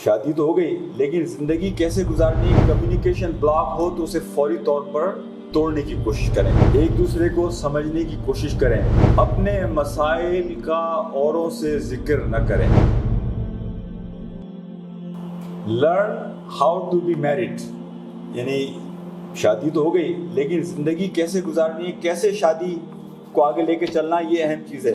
شادی تو ہو گئی لیکن زندگی کیسے گزارنی ہے، کمیونیکیشن بلاک ہو تو اسے فوری طور پر توڑنے کی کوشش کریں، ایک دوسرے کو سمجھنے کی کوشش کریں، اپنے مسائل کا اوروں سے ذکر نہ کریں۔ Learn how to be married, یعنی شادی تو ہو گئی لیکن زندگی کیسے گزارنی ہے، کیسے شادی کو آگے لے کے چلنا، یہ اہم چیز ہے۔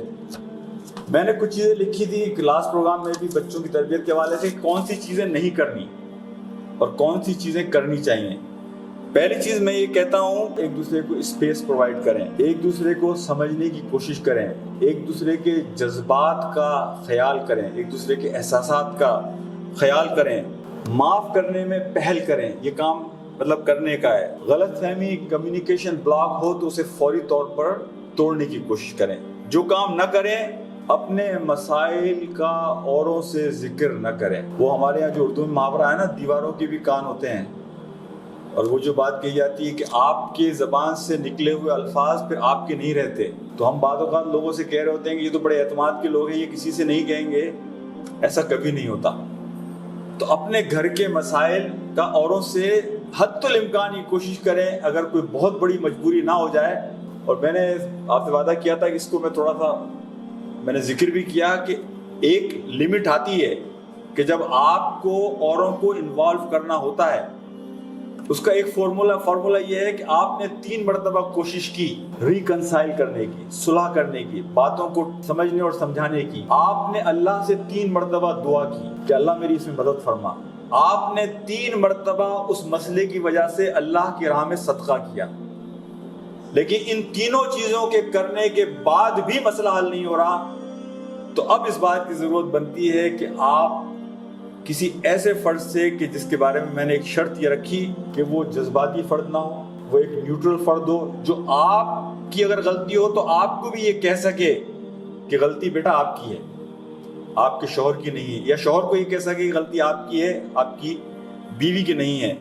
میں نے کچھ چیزیں لکھی تھی کلاس پروگرام میں بھی بچوں کی تربیت کے حوالے سے، کون سی چیزیں نہیں کرنی اور کون سی چیزیں کرنی چاہیے۔ پہلی چیز میں یہ کہتا ہوں، ایک دوسرے کو اسپیس پرووائڈ کریں، ایک دوسرے کو سمجھنے کی کوشش کریں، ایک دوسرے کے جذبات کا خیال کریں، ایک دوسرے کے احساسات کا خیال کریں، معاف کرنے میں پہل کریں۔ یہ کام مطلب کرنے کا ہے۔ غلط فہمی، کمیونیکیشن بلاک ہو تو اسے فوری طور پر توڑنے کی کوشش کریں۔ جو کام نہ کریں، اپنے مسائل کا اوروں سے ذکر نہ کریں۔ وہ ہمارے یہاں جو اردو میں محاورہ ہے نا، دیواروں کے بھی کان ہوتے ہیں، اور وہ جو بات کہی جاتی ہے کہ آپ کے زبان سے نکلے ہوئے الفاظ پھر آپ کے نہیں رہتے، تو ہم بعض اوقات لوگوں سے کہہ رہے ہوتے ہیں کہ یہ تو بڑے اعتماد کے لوگ ہیں، یہ کسی سے نہیں کہیں گے، ایسا کبھی نہیں ہوتا۔ تو اپنے گھر کے مسائل کا اوروں سے حد الامکان یہ کوشش کریں، اگر کوئی بہت بڑی مجبوری نہ ہو جائے۔ اور میں نے آپ سے وعدہ کیا تھا کہ اس کو میں تھوڑا سا میں نے ذکر بھی کیا کہ ایک لمٹ آتی ہے کہ جب آپ کو اوروں کو انوالو کرنا ہوتا ہے، اس کا ایک فارمولا یہ ہے کہ آپ نے 3 مرتبہ کوشش کی ریکنسائل کرنے کی، صلح کرنے کی، باتوں کو سمجھنے اور سمجھانے کی۔ آپ نے اللہ سے 3 مرتبہ دعا کی کہ اللہ میری اس میں مدد فرما۔ آپ نے 3 مرتبہ اس مسئلے کی وجہ سے اللہ کی راہ میں صدقہ کیا، لیکن ان تینوں چیزوں کے کرنے کے بعد بھی مسئلہ حل نہیں ہو رہا، تو اب اس بات کی ضرورت بنتی ہے کہ آپ کسی ایسے فرد سے کہ جس کے بارے میں نے ایک شرط یہ رکھی کہ وہ جذباتی فرد نہ ہو، وہ ایک نیوٹرل فرد ہو، جو آپ کی اگر غلطی ہو تو آپ کو بھی یہ کہہ سکے کہ غلطی بیٹا آپ کی ہے، آپ کے شوہر کی نہیں ہے، یا شوہر کو یہ کہہ سکے کہ غلطی آپ کی ہے، آپ کی بیوی کی نہیں ہے۔